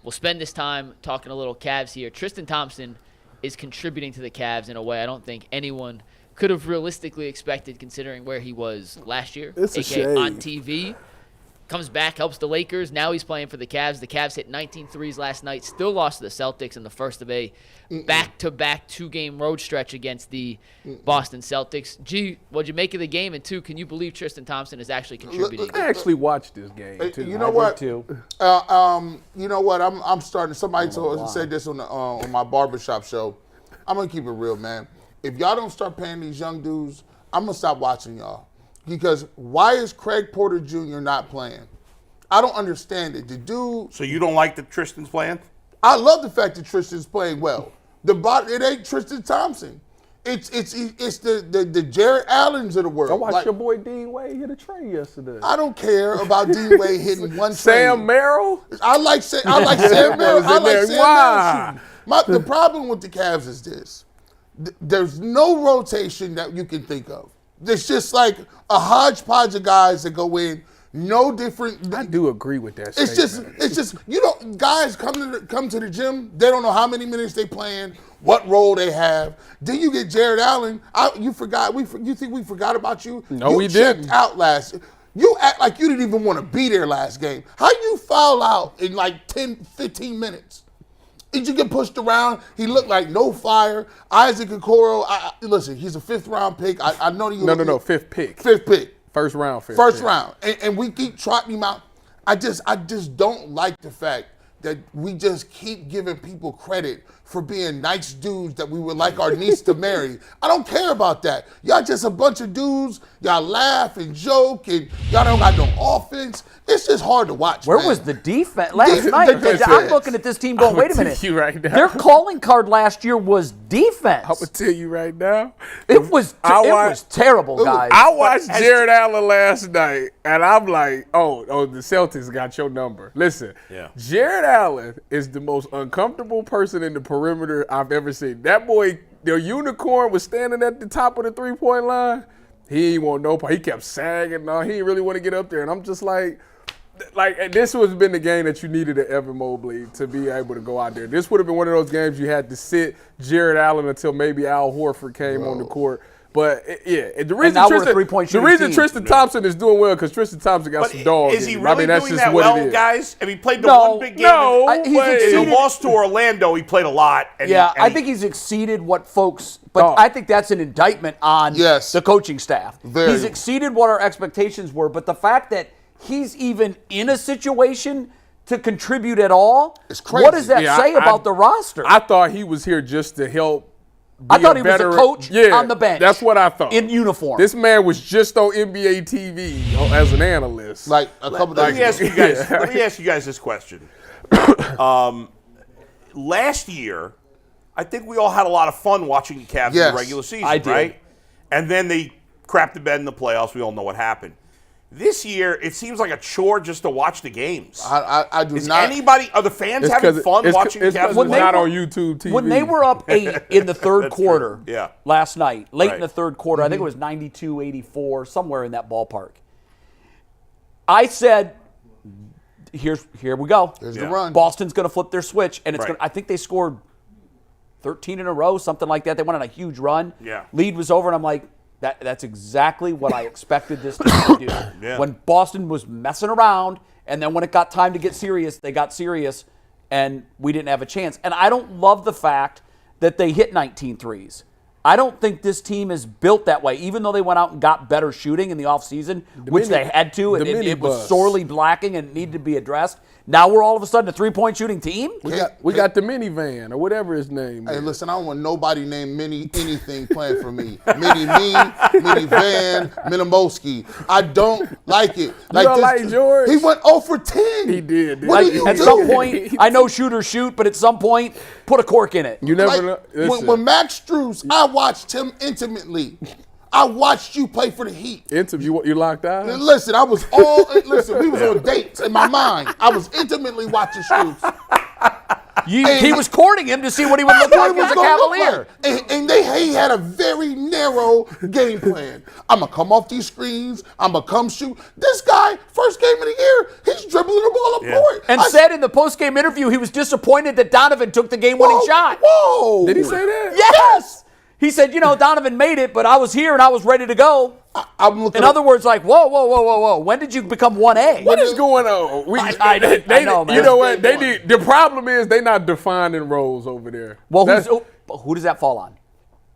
we'll spend this time talking a little Cavs here. Tristan Thompson is contributing to the Cavs in a way I don't think anyone could have realistically expected considering where he was last year. It's a shame. On TV. Comes back, helps the Lakers. Now he's playing for the Cavs. The Cavs hit 19 threes last night. Still lost to the Celtics in the first of a back-to-back 2-game road stretch against the Boston Celtics. G, what'd you make of the game? And 2, can you believe Tristan Thompson is actually contributing? I actually watched this game, too. You know what? You know what? I'm starting. Somebody said this on my barbershop show. I'm going to keep it real, man. If y'all don't start paying these young dudes, I'm going to stop watching y'all. Because why is Craig Porter Jr. not playing? I don't understand it. The dude. So you don't like that Tristan's playing? I love the fact that Tristan's playing well. It ain't Tristan Thompson. It's the Jared Allens of the world. I watched your boy Dean Wade hit a tray yesterday. I don't care about Dean Wade hitting one tray. Sam Merrill? I like Sam Merrill. I like Sam Merrill. The problem with the Cavs is this. There's no rotation that you can think of. There's just like a hodgepodge of guys that go in, no different. I do agree with that It's just you know, guys come to the gym, they don't know how many minutes they playing, what role they have. Then you get Jared Allen. You think we forgot about you? No, we didn't. Checked out last. You act like you didn't even want to be there last game. How you foul out in like 10, 15 minutes? Did you get pushed around? He looked like no fire. Isaac Okoro, listen, he's a 5th-round pick. I know you. No, 5th pick. 5th pick. First round, fifth First pick. round. And we keep trotting him out. I just don't like the fact that we just keep giving people credit for being nice dudes that we would like our niece to marry. I don't care about that. Y'all just a bunch of dudes. Y'all laugh and joke, and y'all don't got no offense. It's just hard to watch. Where man. was the defense last night? I'm looking at this team going, wait a minute. Right now. Their calling card last year was defense. I'm going to tell you right now. It was terrible, guys. I watched Jared Allen last night, and I'm like, oh, the Celtics got your number. Listen, Jared Allen is the most uncomfortable person in the perimeter I've ever seen. That boy, the unicorn, was standing at the top of the three-point line. He ain't want no part. He kept sagging. No, he didn't really want to get up there. And I'm just like this would have been the game that you needed at Evan Mobley to be able to go out there. This would have been one of those games you had to sit Jared Allen until maybe Al Horford came on the court. But, the reason Tristan Thompson is doing well because Tristan Thompson got some dogs. Is he really doing that well, guys? I mean, he played the one big game. He lost to Orlando. He played a lot. I think he's exceeded what folks – but I think that's an indictment on the coaching staff. He's exceeded what our expectations were. But the fact that he's even in a situation to contribute at all, what does that say about the roster? I thought he was here just to help. I thought he was a coach on the bench. That's what I thought. In uniform. This man was just on NBA TV as an analyst. Like a couple days ago. Let me ask you guys this question. Last year, I think we all had a lot of fun watching the Cavs in the regular season, right? And then they crapped the bed in the playoffs. We all know what happened. This year, it seems like a chore just to watch the games. I do not. Are the fans having fun watching the Cavs? It's not on YouTube TV. When they were up 8 in the third quarter last night, late in the third quarter, I think it was 92-84, somewhere in that ballpark. I said, here we go. Here's the run. Boston's going to flip their switch, and I think they scored 13 in a row, something like that. They went on a huge run. Lead was over, and I'm like, that's exactly what I expected this team to do. When Boston was messing around, and then when it got time to get serious, they got serious, and we didn't have a chance. And I don't love the fact that they hit 19 threes. I don't think this team is built that way, even though they went out and got better shooting in the offseason, which they had to, and it was sorely lacking and needed to be addressed. Now we're all of a sudden a three-point shooting team? We got the minivan or whatever his name is. Hey, listen, I don't want nobody named Mini anything playing for me. Minivan, Minimoski. I don't like it. You don't like George? He went 0 for 10. He did. What are you at doing? some point, I know shoot or shoot, but at some point, put a cork in it. You never know. When Max Strus, I watched him intimately. I watched you play for the Heat. You locked eyes? Listen, we was on dates in my mind. I was intimately watching Strus. He was courting him to see what he would look like as a Cavalier. And he had a very narrow game plan. I'm going to come off these screens. I'm going to come shoot. This guy, first game of the year, he's dribbling the ball up court. And said in the post-game interview he was disappointed that Donovan took the game-winning shot. Whoa. Did he say that? Yes. He said, Donovan made it, but I was here and I was ready to go. In other words, like, whoa. When did you become 1A? What is going on? I know, man. You know what? The problem is they not defining roles over there. Well, who does that fall on?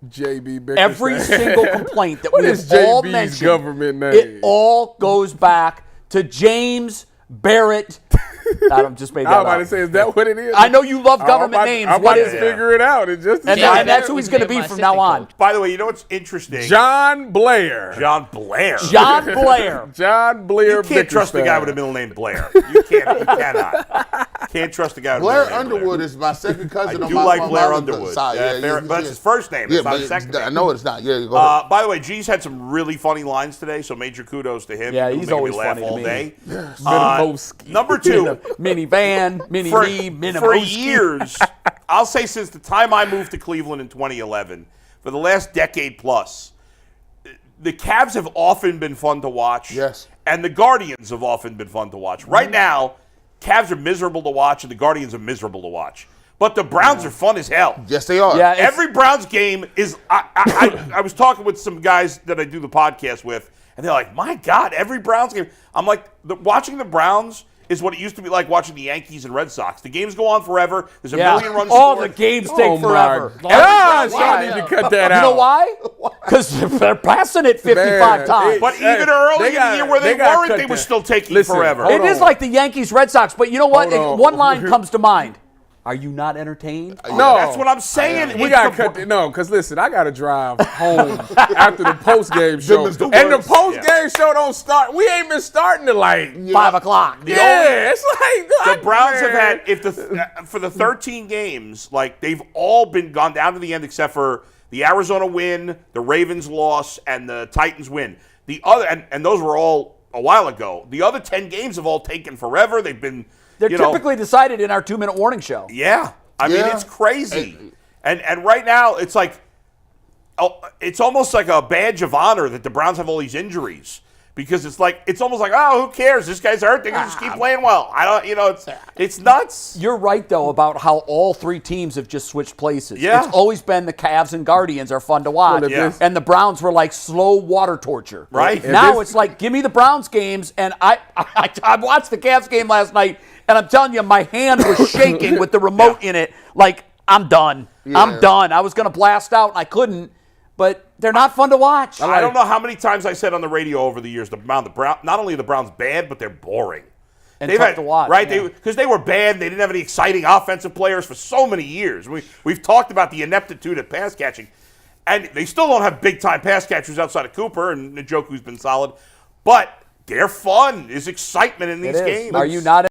JB Bickerstaff. Every single complaint that What we is have all JB's mentioned, government name? it all goes back to James Barrett. I just made that I was up. about to say, is that what it is? I know you love government names. What is it? Figure it out. It's just and that's who he's going to be from now on. By the way, you know what's interesting? John Blair. John Blair. John Blair. You can't trust a guy with a middle name Blair. You can't. You cannot. Can't trust a guy with a middle Blair name Underwood is my second cousin. I do like Blair Underwood. Side. But it's his first name. It's not his second name. I know it's not. Yeah, go ahead. By the way, G's had some really funny lines today, so major kudos to him. Yeah, he's always laugh funny all to me. day. Minimowski. Number 2. Minivan, mini-me, For years, I'll say since the time I moved to Cleveland in 2011, for the last decade plus, the Cavs have often been fun to watch. Yes. And the Guardians have often been fun to watch. Right now, Cavs are miserable to watch and the Guardians are miserable to watch. But the Browns are fun as hell. Yes, they are. Yeah, Every Browns game is I was talking with some guys that I do the podcast with, and they're like, my God, every Browns game. I'm like, watching the Browns is what it used to be like watching the Yankees and Red Sox. The games go on forever. There's a million runs all scored. the games take forever. Gosh, y'all need to cut that out. You know why? Because they're passing it 55 times. But even early in the year where they weren't, they were still taking forever. It is like the Yankees, Red Sox. But you know what? One line comes to mind. Are you not entertained? No. That's what I'm saying. We got to cut it. No, because listen, I got to drive home after the post-game show. And the post-game show don't start. We ain't been starting till like 5 o'clock. It's like the Browns have had, for the 13 games, like they've all been gone down to the end except for the Arizona win, the Ravens loss, and the Titans win. The other, and those were all a while ago. The other 10 games have all taken forever. They've been... They're typically decided in our 2-minute warning show. Yeah. I mean, it's crazy. And right now, it's like, it's almost like a badge of honor that the Browns have all these injuries. Because it's almost like, oh, who cares? This guy's hurt. They can just keep playing well. It's nuts. You're right, though, about how all 3 teams have just switched places. Yeah. It's always been the Cavs and Guardians are fun to watch. And the Browns were like slow water torture. Right. Now it's like, give me the Browns games. And I watched the Cavs game last night, and I'm telling you, my hand was shaking with the remote in it. Like, I'm done. Yeah. I'm done. I was going to blast out, and I couldn't. But they're not fun to watch. I don't know how many times I said on the radio over the years, not only are the Browns bad, but they're boring. And tough to watch. Right? Because they were bad. They didn't have any exciting offensive players for so many years. We've talked about the ineptitude at pass catching. And they still don't have big-time pass catchers outside of Cooper, and Njoku's been solid. But they're fun. There's excitement in these games. Are you not